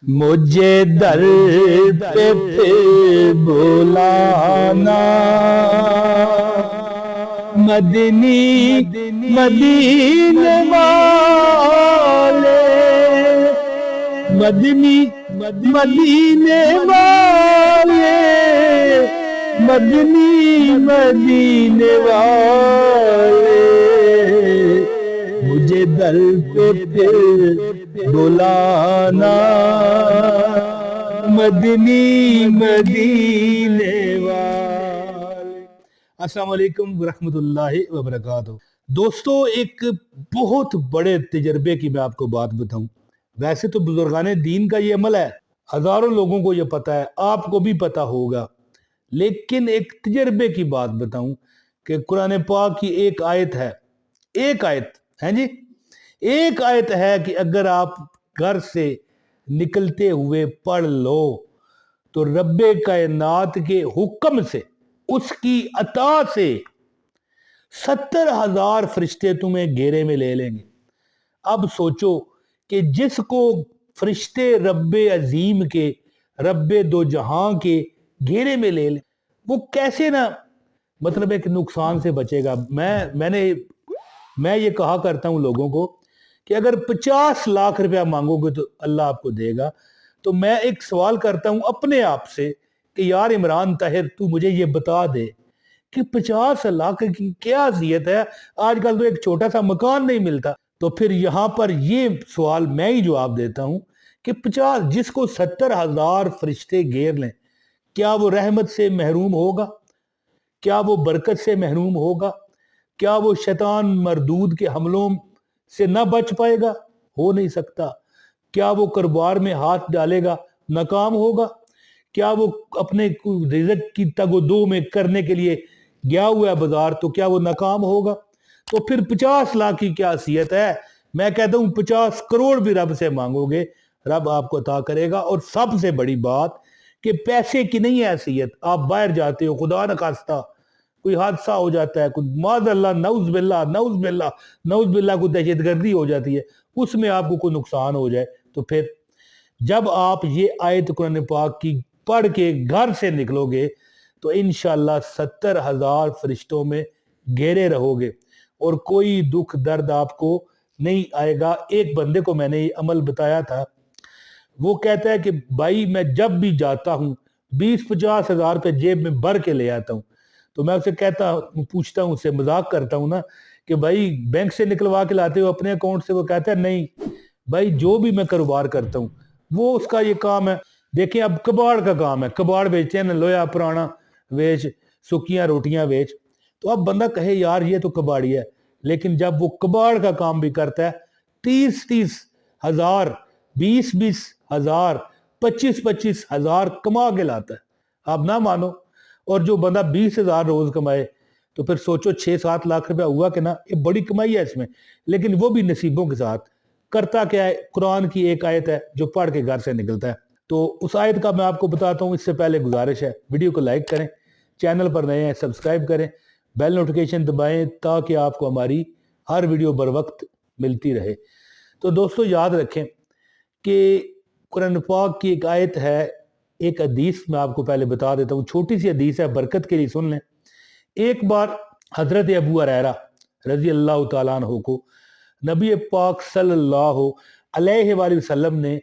مجھے در پہ پھر بلانا مدنی مدینے والے، مدنی مدینے والے، مدنی مدینے والے، مجھے در پہ پھر بلانا مدنی مدینے والے۔ السلام علیکم ورحمۃ اللہ وبرکاتہ۔ دوستو، ایک بہت بڑے تجربے کی میں آپ کو بات بتاؤں۔ ویسے تو بزرگان دین کا یہ عمل ہے، ہزاروں لوگوں کو یہ پتہ ہے، آپ کو بھی پتہ ہوگا، لیکن ایک تجربے کی بات بتاؤں کہ قرآن پاک کی ایک آیت ہے، ایک آیت ہے جی، ایک آیت ہے کہ اگر آپ گھر سے نکلتے ہوئے پڑھ لو تو رب کائنات کے حکم سے، اس کی عطا سے 70,000 فرشتے تمہیں گھیرے میں لے لیں گے۔ اب سوچو کہ جس کو فرشتے رب عظیم کے، رب دو جہاں کے گھیرے میں لے لیں، وہ کیسے نہ مطلب ایک نقصان سے بچے گا۔ میں یہ کہا کرتا ہوں لوگوں کو کہ اگر 50 لاکھ روپیہ مانگو گے تو اللہ آپ کو دے گا۔ تو میں ایک سوال کرتا ہوں اپنے آپ سے کہ یار عمران طاہر، تو مجھے یہ بتا دے کہ 50 لاکھ کی کیا اذیت ہے؟ آج کل تو ایک چھوٹا سا مکان نہیں ملتا۔ تو پھر یہاں پر یہ سوال میں ہی جواب دیتا ہوں کہ 50 جس کو 70,000 فرشتے گھیر لیں، کیا وہ رحمت سے محروم ہوگا؟ کیا وہ برکت سے محروم ہوگا؟ کیا وہ شیطان مردود کے حملوں سے نہ بچ پائے گا؟ ہو نہیں سکتا۔ کیا وہ کاروبار میں ہاتھ ڈالے گا؟ ناکام ہوگا۔ کیا وہ اپنے رزق کی تگ و دو میں کرنے کے لیے گیا ہوا ہے بازار، تو کیا وہ ناکام ہوگا؟ تو پھر 50 لاکھ کی کیا حیثیت ہے؟ میں کہتا ہوں 50 کروڑ بھی رب سے مانگو گے، رب آپ کو عطا کرے گا۔ اور سب سے بڑی بات کہ پیسے کی نہیں ہے حیثیت۔ آپ باہر جاتے ہو، خدا نخواستہ کوئی حادثہ ہو جاتا ہے، کوئی معاذ اللہ، نعوذ باللہ نعوذ باللہ نعوذ باللہ کوئی دہشت گردی ہو جاتی ہے، اس میں آپ کو کوئی نقصان ہو جائے، تو پھر جب آپ یہ آیت قرآن پاک کی پڑھ کے گھر سے نکلو گے تو انشاءاللہ 70,000 فرشتوں میں گھیرے رہو گے اور کوئی دکھ درد آپ کو نہیں آئے گا۔ ایک بندے کو میں نے یہ عمل بتایا تھا، وہ کہتا ہے کہ بھائی میں جب بھی جاتا ہوں 20-50 ہزار روپے جیب میں بھر کے لے آتا ہوں۔ تو میں اسے پوچھتا ہوں، اسے مذاق کرتا ہوں نا کہ بھائی بینک سے نکلوا کے لاتے ہو اپنے اکاؤنٹ سے؟ وہ کہتا ہے نہیں بھائی، جو بھی میں کاروبار کرتا ہوں وہ اس کا یہ کام ہے۔ دیکھیں اب کباڑ کا کام ہے، کباڑ بیچتے ہیں نا، لویا پرانا ویچ، سکیاں روٹیاں ویچ۔ تو اب بندہ کہے یار یہ تو کباڑی ہے، لیکن جب وہ کباڑ کا کام بھی کرتا ہے 30 ہزار، 20 ہزار، 25 ہزار کما کے لاتا ہے، آپ نہ مانو۔ اور جو بندہ 20,000 روز کمائے تو پھر سوچو 6-7 لاکھ روپیہ ہوا کہ نا، یہ بڑی کمائی ہے اس میں، لیکن وہ بھی نصیبوں کے ساتھ۔ کرتا کیا ہے؟ قرآن کی ایک آیت ہے جو پڑھ کے گھر سے نکلتا ہے۔ تو اس آیت کا میں آپ کو بتاتا ہوں۔ اس سے پہلے گزارش ہے، ویڈیو کو لائک کریں، چینل پر نئے ہیں سبسکرائب کریں، بیل نوٹیفیکیشن دبائیں تاکہ آپ کو ہماری ہر ویڈیو بر وقت ملتی رہے۔ تو دوستو یاد رکھیں کہ قرآن پاک کی ایک آیت ہے، ایک حدیث میں آپ کو پہلے بتا دیتا ہوں، چھوٹی سی حدیث ہے، برکت کے لیے سن لیں۔ ایک بار حضرت ابو ہریرہ رضی اللہ تعالیٰ عنہ کو نبی پاک صلی اللہ علیہ وآلہ وسلم نے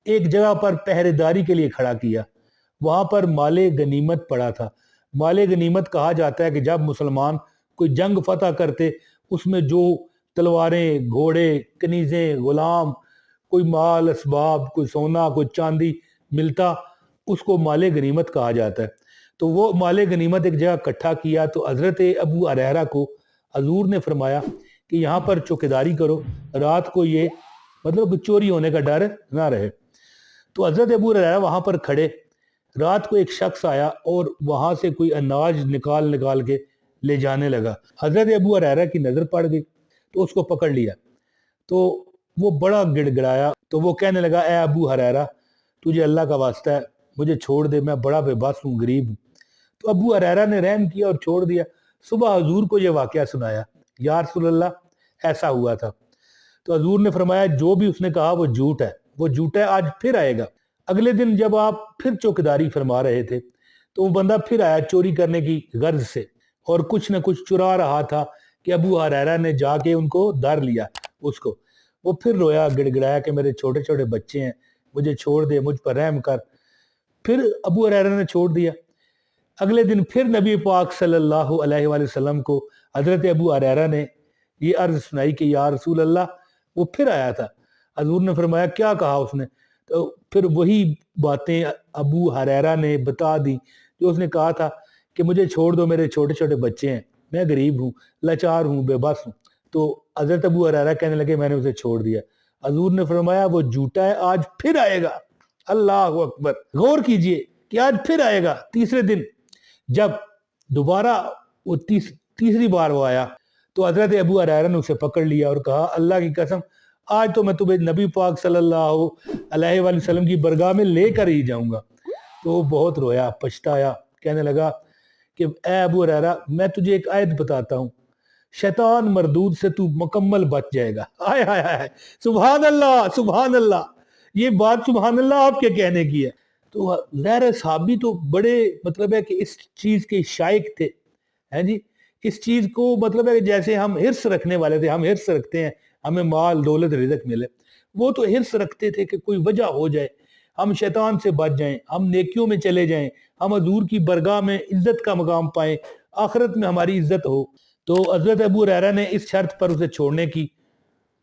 ایک جگہ پر پہرے داری کے لیے کھڑا کیا۔ وہاں پر مال غنیمت پڑا تھا۔ مال غنیمت کہا جاتا ہے کہ جب مسلمان کوئی جنگ فتح کرتے، اس میں جو تلواریں، گھوڑے، کنیزیں، غلام، کوئی مال اسباب، کوئی سونا، کوئی چاندی ملتا، اس کو مال غنیمت کہا جاتا ہے۔ تو وہ مال غنیمت ایک جگہ اکٹھا کیا تو حضرت ابو ہریرہ کو حضور نے فرمایا کہ یہاں پر چوکیداری کرو، رات کو یہ مطلب چوری ہونے کا ڈر نہ رہے۔ تو حضرت ابو ہریرہ وہاں پر کھڑے، رات کو ایک شخص آیا اور وہاں سے کوئی اناج نکال کے لے جانے لگا۔ حضرت ابو ہریرہ کی نظر پڑ گئی تو اس کو پکڑ لیا۔ تو وہ بڑا گڑ گڑایا، تو وہ کہنے لگا اے ابو ہریرہ، تجھے اللہ کا واسطہ ہے مجھے چھوڑ دے، میں بڑا بے بس ہوں، غریب ہوں۔ تو ابو ہریرہ نے رحم کیا اور چھوڑ دیا۔ صبح حضور کو یہ واقعہ سنایا، یا رسول اللہ ایسا ہوا تھا۔ تو حضور نے فرمایا جو بھی اس نے کہا وہ جھوٹ ہے، وہ جھوٹا ہے، آج پھر آئے گا۔ अगले दिन जब आप फिर चौकीदारी फरमा रहे थे तो वो बंदा फिर आया चोरी करने की गर्ज से और कुछ न कुछ चुरा रहा था कि अबू हुरैरा ने जाके उनको धर लिया उसको। वो फिर रोया गिड़गिड़ाया कि मेरे छोटे छोटे बच्चे हैं, मुझे छोड़ दे, मुझ पर रहम कर। फिर अबू हुरैरा ने छोड़ दिया। अगले दिन फिर नबी पाक सल्लल्लाहु अलैहि वसल्लम को हजरत अबू हुरैरा ने ये अर्ज सुनाई कि या रसूल अल्लाह। वो फिर आया था। हजूर ने फरमाया क्या कहा उसने? तो फिर वही बातें अबू हुरैरा ने बता दी जो उसने कहा था कि मुझे छोड़ दो, मेरे छोटे छोटे बच्चे हैं, मैं गरीब हूँ, लाचार हूँ, बेबस हूँ। तो हजरत अबू हुरैरा कहने लगे मैंने उसे छोड़ दिया। हजूर ने फरमाया वो झूठा है, आज फिर आएगा। अल्लाह अकबर। गौर कीजिए कि आज फिर आएगा। तीसरे दिन जब दोबारा वो तीसरी बार वो आया तो हजरत अबू हुरैरा ने उसे पकड़ लिया और कहा अल्लाह की कसम आज तो मैं तुम्हें नबी पाक सल्लल्लाहु अलैहि वसल्लम की बरगाह में लेकर ही जाऊंगा। तो वो बहुत रोया, पछताया, कहने लगा कि ए अबू हुरैरा मैं तुझे एक आयत बताता हूँ, शैतान मरदूद से तू मुकम्मल बच जाएगा। हाय हाय हाय, सुभान अल्लाह सुभान अल्लाह। ये बात सुभान अल्लाह आपके कहने की है। तो ज़ाहिर साहबी तो बड़े मतलब है कि इस चीज के शायक थे, हैं जी। इस चीज को मतलब है कि जैसे हम हिर्स रखने वाले थे, हम हिर्स रखते हैं हमें माल दौलत रिज़्क मिले, वो तो हिर्स रखते थे कि कोई वजह हो जाए, हम शैतान से बच जाएं, हम नेकियों में चले जाएं, हम हजूर की बरगाह में इज्जत का मकाम पाएं, आखिरत में हमारी इज्जत हो। तो हजरत अबू हुरैरा ने इस शर्त पर उसे छोड़ने की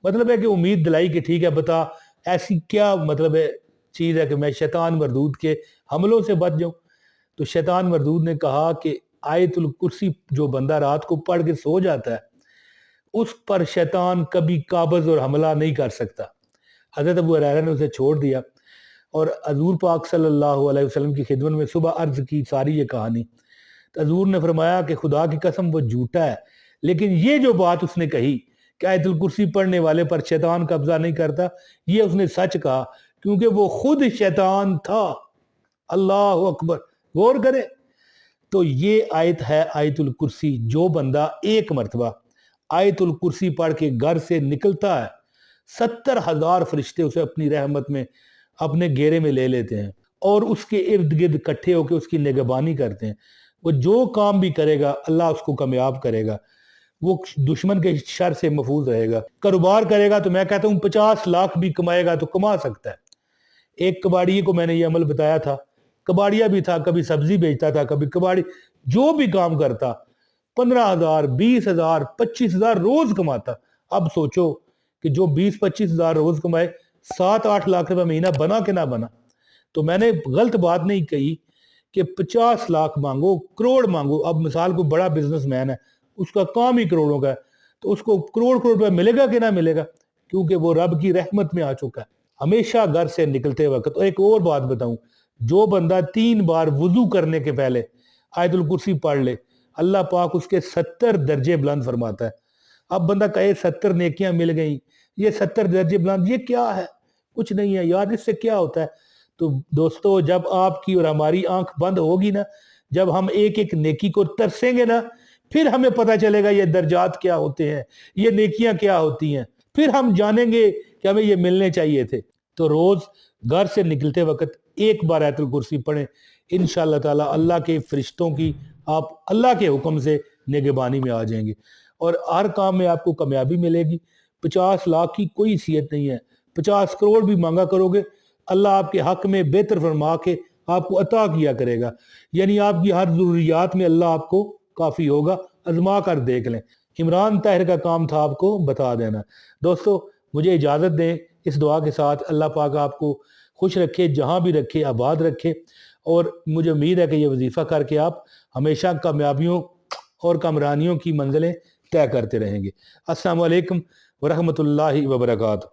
मतलब है कि उम्मीद दिलाई कि ठीक है बता ऐसी क्या मतलब है चीज है कि मैं शैतान मरदूद के हमलों से बच जाऊं। तो शैतान मरदूद ने कहा कि आयतुल कुर्सी जो बंदा रात को पढ़ के सो जाता है उस पर शैतान कभी काबज और हमला नहीं कर सकता। हजरत अबू हुरैरा ने उसे छोड़ दिया और हजूर पाक सल्लल्लाहु अलैहि वसल्लम की खिदमत में सुबह अर्ज की सारी ये कहानी। तो हजूर ने फरमाया कि खुदा की कसम वो झूठा है, लेकिन ये जो बात उसने कही कि आयतुल कुर्सी पढ़ने वाले पर शैतान कब्जा नहीं करता, ये उसने सच कहा क्योंकि वो खुद शैतान था। अल्लाह अकबर। गौर करें तो ये आयत है आयतुल कुर्सी। जो बंदा एक मरतबा आयतुल कुर्सी पढ़ के घर से निकलता है 70,000 फरिश्ते उसे अपनी रहमत में अपने घेरे में ले लेते हैं और उसके इर्द गिर्द इकट्ठे होकर उसकी निगहबानी करते हैं। वो जो काम भी करेगा अल्लाह उसको कामयाब करेगा, वो दुश्मन के शर से महफूज रहेगा। कारोबार करेगा तो मैं कहता हूँ 50 लाख भी कमाएगा तो कमा सकता है। एक कबाड़िए को मैंने ये अमल बताया था, कबाड़िया भी था, कभी सब्जी बेचता था, कभी कबाड़ी, जो भी काम करता 15,000 20,000 25,000 रोज कमाता। अब सोचो कि जो 20-25,000 रोज कमाए 7-8 लाख रुपए महीना बना के ना बना। तो मैंने गलत बात नहीं कही कि 50 लाख मांगो, करोड़ मांगो। अब मिसाल कोई बड़ा बिजनेसमैन है, उसका काम ही करोड़ों का है, तो उसको करोड़ करोड़ रुपया मिलेगा कि ना मिलेगा, क्योंकि वो रब की रहमत में आ चुका है। हमेशा घर से निकलते वक्त। तो एक और बात बताऊं, जो बंदा 3 बार वुजू करने के पहले आयतुल कुर्सी पढ़ ले, अल्लाह पाक उसके 70 दर्जे बुलंद फरमाता है। अब बंदा कहे 70 नेकियां मिल गई, ये 70 दर्जे बुलंद, ये क्या है? कुछ नहीं है यार, इससे क्या होता है? तो दोस्तों जब आपकी और हमारी आंख बंद होगी ना, जब हम एक एक नेकी को तरसेंगे ना, फिर हमें पता चलेगा ये दर्जात क्या होते हैं, ये नेकियां क्या होती हैं, फिर हम जानेंगे कि हमें ये मिलने चाहिए थे। तो रोज घर से निकलते वक्त एक बार आयतुल कुर्सी पढ़ें, इंशाअल्लाह ताला अल्लाह के फरिश्तों की आप अल्लाह के हुक्म से निगहबानी में आ जाएंगे और हर काम में आपको कामयाबी मिलेगी। 50 लाख की कोई हैसियत नहीं है, 50 करोड़ भी मांगा करोगे अल्लाह आपके हक में बेहतर फरमा के आपको अता किया करेगा। यानी आपकी हर जरूरियात में अल्लाह आपको काफ़ी होगा। आजमा कर देख लें। इमरान ताहिर का काम था आपको बता देना। दोस्तों मुझे इजाज़त दें इस दुआ के साथ, अल्लाह पाक आपको खुश रखे, जहाँ भी रखे आबाद रखे, और मुझे उम्मीद है कि ये वजीफ़ा करके आप हमेशा कामयाबियों और कामरानियों की मंजिलें तय करते रहेंगे। अस्सलामु अलैकुम वरहमतुल्लाहि वबरकातुहू।